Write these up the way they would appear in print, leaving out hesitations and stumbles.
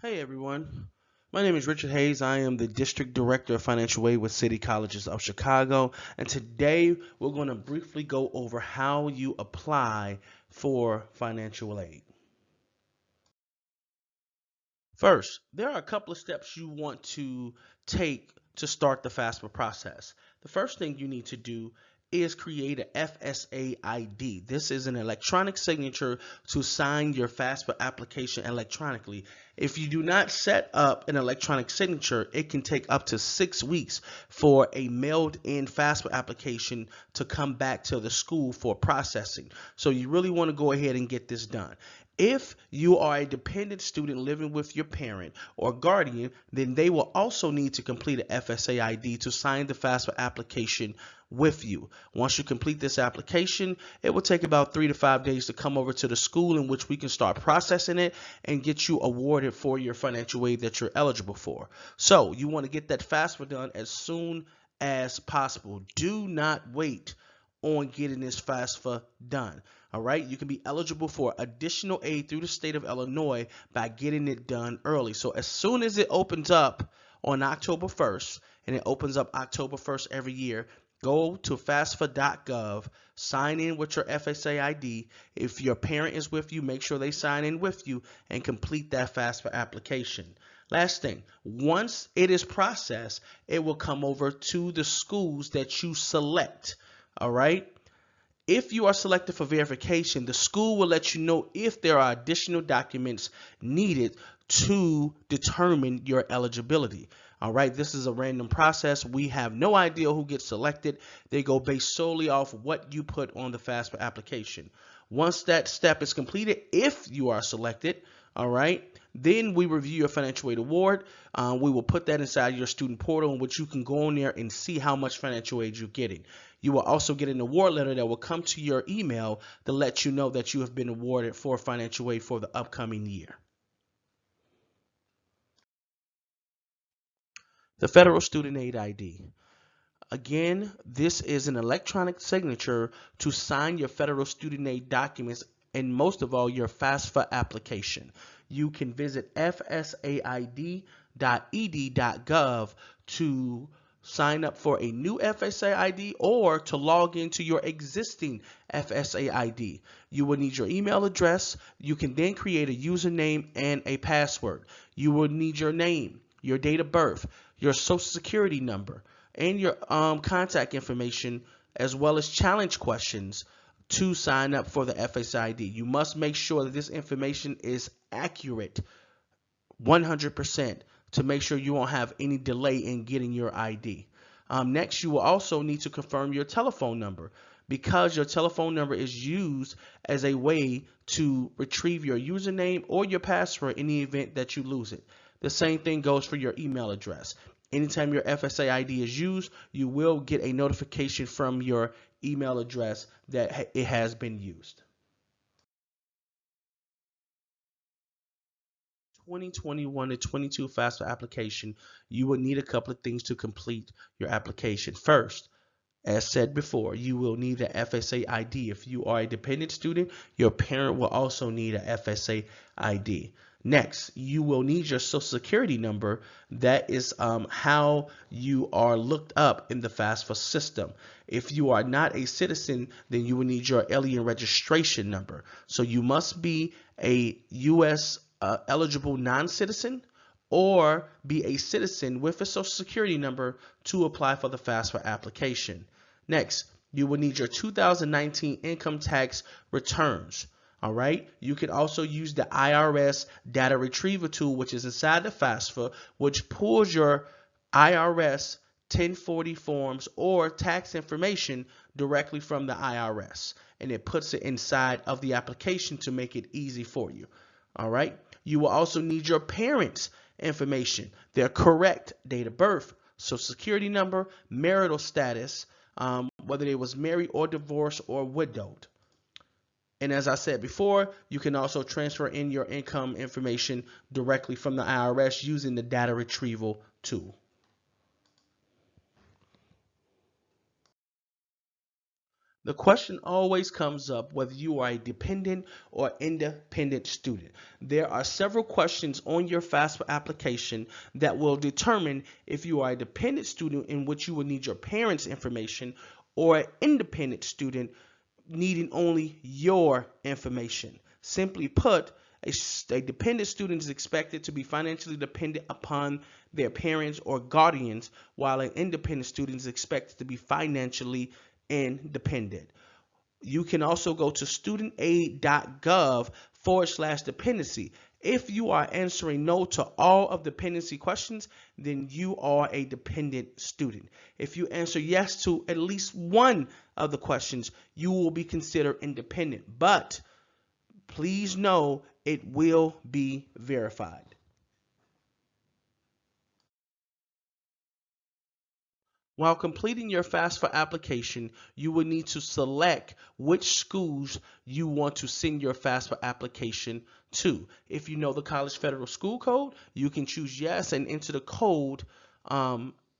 Hey everyone, my name is Richard Hayes. I am the District Director of Financial Aid with City Colleges of Chicago, and today we're going to briefly go over how you apply for financial aid. First, there are a couple of steps you want to take to start the FAFSA process. The first thing you need to do is create an FSAID. This is an electronic signature to sign your FAFSA application electronically. If you do not set up an electronic signature, it can take up to 6 weeks for a mailed in FAFSA application to come back to the school for processing. So you really want to go ahead and get this done. If you are a dependent student living with your parent or guardian, then they will also need to complete an FSAID to sign the FAFSA application with you. Once you complete this application, it will take about 3 to 5 days to come over to the school in which we can start processing it and get you awarded for your financial aid that you're eligible for. So you want to get that FAFSA done as soon as possible. Do not wait on getting this FAFSA done. All right, you can be eligible for additional aid through the state of Illinois by getting it done early. So as soon as it opens up on October 1st, and it opens up October 1st every year, go to FAFSA.gov, sign in with your FSA ID. If your parent is with you, make sure they sign in with you and complete that FAFSA application. Last thing, once it is processed, it will come over to the schools that you select. All right. If you are selected for verification, the school will let you know if there are additional documents needed to determine your eligibility. All right, this is a random process. We have no idea who gets selected. They go based solely off what you put on the FAFSA application. Once that step is completed, if you are selected, all right, then we review your financial aid award. We will put that inside your student portal in which you can go on there and see how much financial aid you're getting. You will also get an award letter that will come to your email to let you know that you have been awarded for financial aid for the upcoming year. The Federal Student Aid ID. Again, this is an electronic signature to sign your federal student aid documents and most of all your FAFSA application. You can visit fsaid.ed.gov to sign up for a new FSA ID or to log into your existing FSA ID. You will need your email address. You can then create a username and a password. You will need your name, your date of birth, your social security number, and your contact information, as well as challenge questions to sign up for the FSAID. You must make sure that this information is accurate 100% to make sure you won't have any delay in getting your ID. Next, you will also need to confirm your telephone number because your telephone number is used as a way to retrieve your username or your password in the event that you lose it. The same thing goes for your email address. Anytime your FSA ID is used, you will get a notification from your email address that it has been used. 2021 to 22 FAFSA application, you will need a couple of things to complete your application. First, as said before, you will need an FSA ID. If you are a dependent student, your parent will also need an FSA ID. Next, you will need your social security number. That is how you are looked up in the FAFSA system. If you are not a citizen, then you will need your alien registration number. So you must be a U.S. Eligible non-citizen or be a citizen with a social security number to apply for the FAFSA application. Next, you will need your 2019 income tax returns. All right. You can also use the IRS data retrieval tool, which is inside the FAFSA, which pulls your IRS 1040 forms or tax information directly from the IRS, and it puts it inside of the application to make it easy for you. All right. You will also need your parents' information, their correct date of birth, social security number, marital status, whether they was married or divorced or widowed. And as I said before, you can also transfer in your income information directly from the IRS using the data retrieval tool. The question always comes up whether you are a dependent or independent student. There are several questions on your FAFSA application that will determine if you are a dependent student, in which you will need your parents' information, or an independent student needing only your information. Simply put, a dependent student is expected to be financially dependent upon their parents or guardians, while an independent student is expected to be financially independent. You can also go to studentaid.gov/dependency. If you are answering no to all of dependency questions, then you are a dependent student. If you answer yes to at least one of the questions, you will be considered independent. But please know it will be verified. While completing your FAFSA application, you will need to select which schools you want to send your FAFSA application to. If you know the College Federal School Code, you can choose yes and enter the code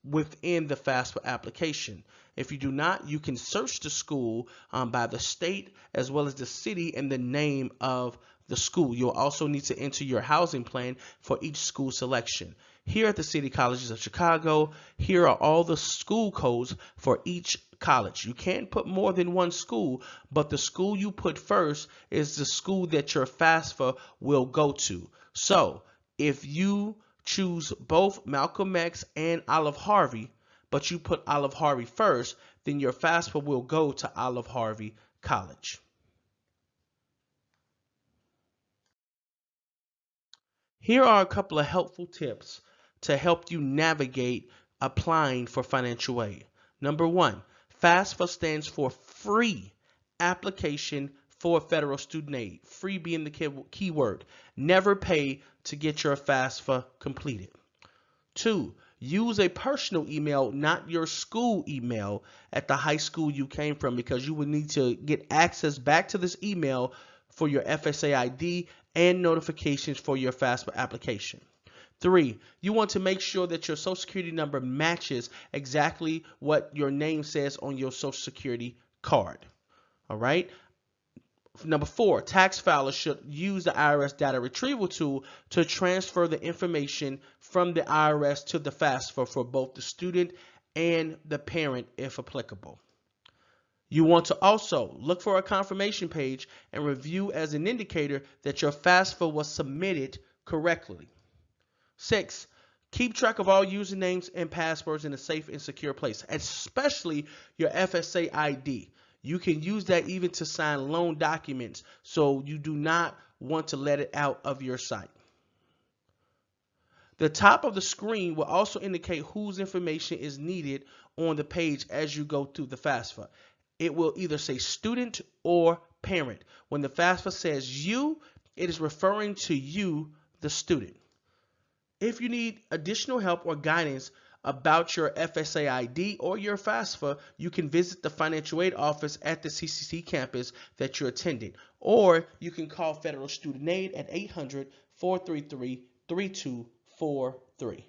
within the FAFSA application. If you do not, you can search the school by the state as well as the city and the name of the school. You'll also need to enter your housing plan for each school selection. Here at the City Colleges of Chicago, here are all the school codes for each college. You can't put more than one school, but the school you put first is the school that your FAFSA will go to. So if you choose both Malcolm X and Olive Harvey, but you put Olive Harvey first, then your FAFSA will go to Olive Harvey College. Here are a couple of helpful tips to help you navigate applying for financial aid. Number one, FAFSA stands for Free Application for Federal Student Aid. Free being the key word. Never pay to get your FAFSA completed. Two, use a personal email, not your school email at the high school you came from, because you will need to get access back to this email for your FSAID and notifications for your FAFSA application. Three, you want to make sure that your Social Security number matches exactly what your name says on your Social Security card. All right. Number four, tax filers should use the IRS data retrieval tool to transfer the information from the IRS to the FAFSA for both the student and the parent if applicable. You want to also look for a confirmation page and review as an indicator that your FAFSA was submitted correctly. 6, keep track of all usernames and passwords in a safe and secure place, especially your FSAID. You can use that even to sign loan documents, so you do not want to let it out of your sight. The top of the screen will also indicate whose information is needed on the page as you go through the FAFSA. It will either say student or parent. When the FAFSA says you, it is referring to you, the student. If you need additional help or guidance about your FSAID or your FAFSA, you can visit the financial aid office at the CCC campus that you're attending, or you can call Federal Student Aid at 800-433-3243.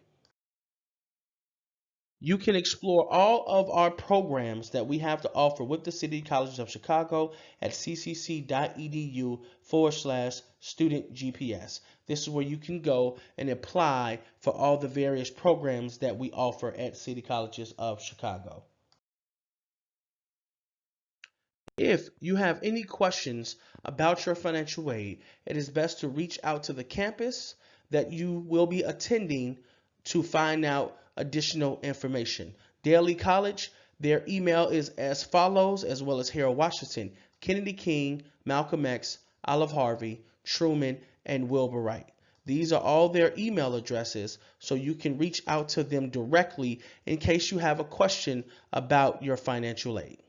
You can explore all of our programs that we have to offer with the City Colleges of Chicago at ccc.edu/student GPS. This is where you can go and apply for all the various programs that we offer at City Colleges of Chicago. If you have any questions about your financial aid, it is best to reach out to the campus that you will be attending to find out additional information. Daly College, their email is as follows, as well as Harold Washington, Kennedy King, Malcolm X, Olive Harvey, Truman, and Wilbur Wright. These are all their email addresses, so you can reach out to them directly in case you have a question about your financial aid.